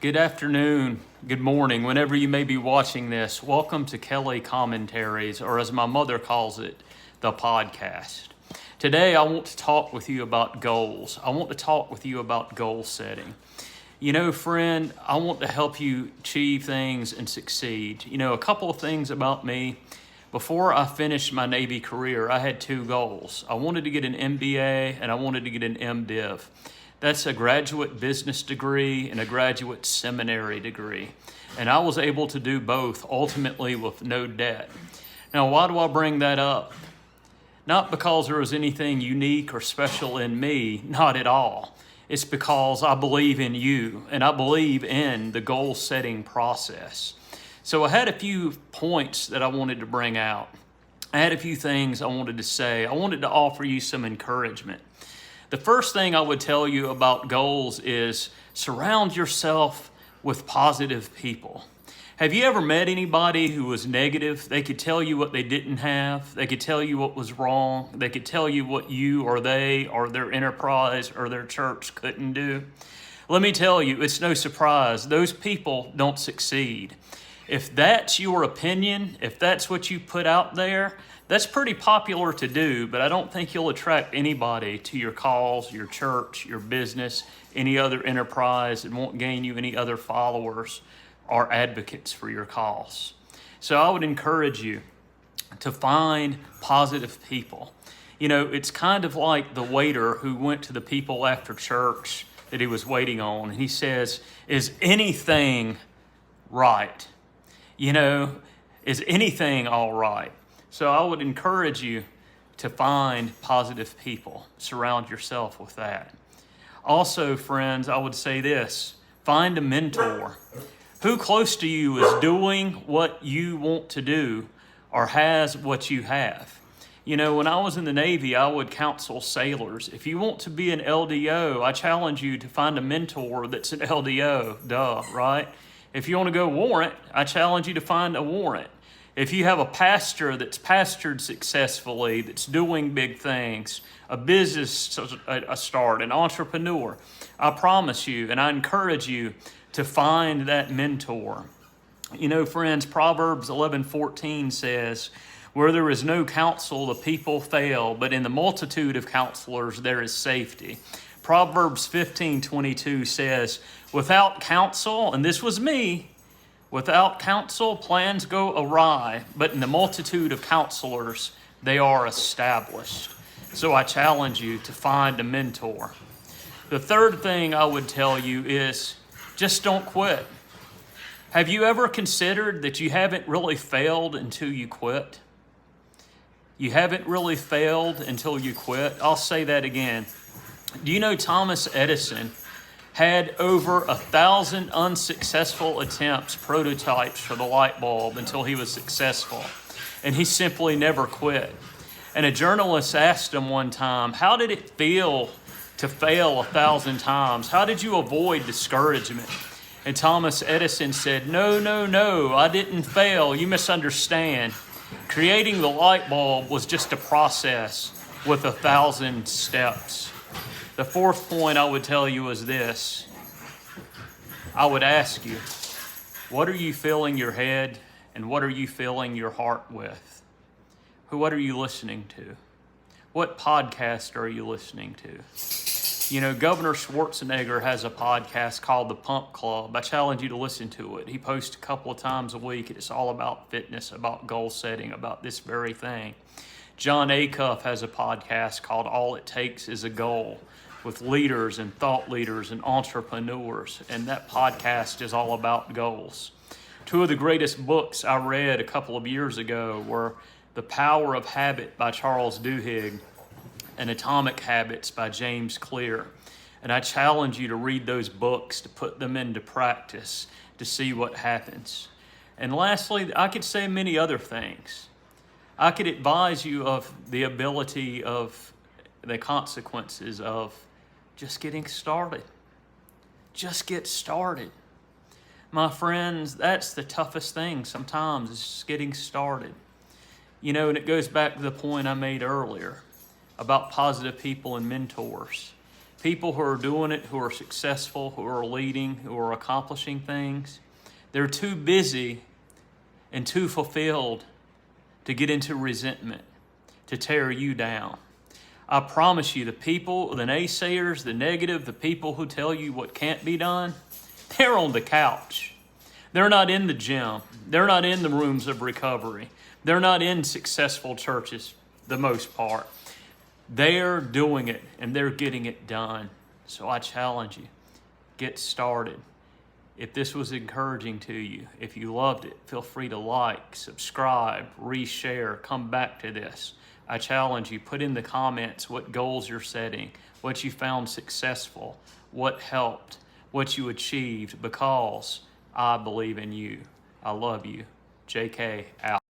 Good afternoon, good morning, whenever you may be watching this. Welcome to Kelly Commentaries, or as my mother calls it, the podcast. Today I want to talk with you about goals. I want to talk with you about goal setting. You know, friend, I want to help you achieve things and succeed. You know, a couple of things about me. Before I finished my Navy career, I had two goals. I wanted to get an MBA and I wanted to get an MDiv. That's a graduate business degree and a graduate seminary degree. And I was able to do both, ultimately with no debt. Now, why do I bring that up? Not because there was anything unique or special in me, not at all. It's because I believe in you and I believe in the goal setting process. So I had a few points that I wanted to bring out. I had a few things I wanted to say. I wanted to offer you some encouragement. The first thing I would tell you about goals is surround yourself with positive people. Have you ever met anybody who was negative? They could tell you what they didn't have. They could tell you what was wrong. They could tell you what you or they or their enterprise or their church couldn't do. Let me tell you, it's no surprise. Those people don't succeed. If that's your opinion, if that's what you put out there, that's pretty popular to do, but I don't think you'll attract anybody to your cause, your church, your business, any other enterprise, and won't gain you any other followers or advocates for your cause. So I would encourage you to find positive people. You know, it's kind of like the waiter who went to the people after church that he was waiting on, and he says, "Is anything right? You know, is anything all right?" So I would encourage you to find positive people. Surround yourself with that. Also, friends, I would say this: find a mentor. Who close to you is doing what you want to do or has what you have? You know, when I was in the Navy, I would counsel sailors. If you want to be an LDO, I challenge you to find a mentor that's an LDO. Duh, right? If you want to go warrant, I challenge you to find a warrant. If you have a pastor that's pastored successfully, that's doing big things, a business a start, an entrepreneur, I promise you and I encourage you to find that mentor. You know, friends, Proverbs 11:14 says, "Where there is no counsel, the people fail, but in the multitude of counselors there is safety." Proverbs 15:22 says, "Without counsel," and this was me, "without counsel, plans go awry, but in the multitude of counselors, they are established." So I challenge you to find a mentor. The third thing I would tell you is just don't quit. Have you ever considered that you haven't really failed until you quit? You haven't really failed until you quit. I'll say that again. Do you know Thomas Edison had over 1,000 unsuccessful attempts, prototypes for the light bulb until he was successful. And he simply never quit. And a journalist asked him one time, "How did it feel to fail 1,000 times? How did you avoid discouragement?" And Thomas Edison said, No, I didn't fail. You misunderstand. Creating the light bulb was just a process with 1,000 steps. The fourth point I would tell you is this. I would ask you, what are you filling your head and what are you filling your heart with? What are you listening to? What podcast are you listening to? You know, Governor Schwarzenegger has a podcast called The Pump Club. I challenge you to listen to it. He posts a couple of times a week. It's all about fitness, about goal setting, about this very thing. John Acuff has a podcast called All It Takes Is a Goal, with leaders and thought leaders and entrepreneurs, and that podcast is all about goals. Two of the greatest books I read a couple of years ago were The Power of Habit by Charles Duhigg and Atomic Habits by James Clear. And I challenge you to read those books, to put them into practice, to see what happens. And lastly, I could say many other things. I could advise you of the ability of the consequences of just getting started. Just get started. My friends, that's the toughest thing sometimes, is just getting started. You know, and it goes back to the point I made earlier about positive people and mentors. People who are doing it, who are successful, who are leading, who are accomplishing things, they're too busy and too fulfilled to get into resentment, to tear you down. I promise you, the people, the naysayers, the negative, the people who tell you what can't be done, they're on the couch. They're not in the gym. They're not in the rooms of recovery. They're not in successful churches, the most part. They're doing it and they're getting it done. So I challenge you, get started. If this was encouraging to you, if you loved it, feel free to like, subscribe, reshare, come back to this. I challenge you, put in the comments what goals you're setting, what you found successful, what helped, what you achieved, because I believe in you. I love you. JK out.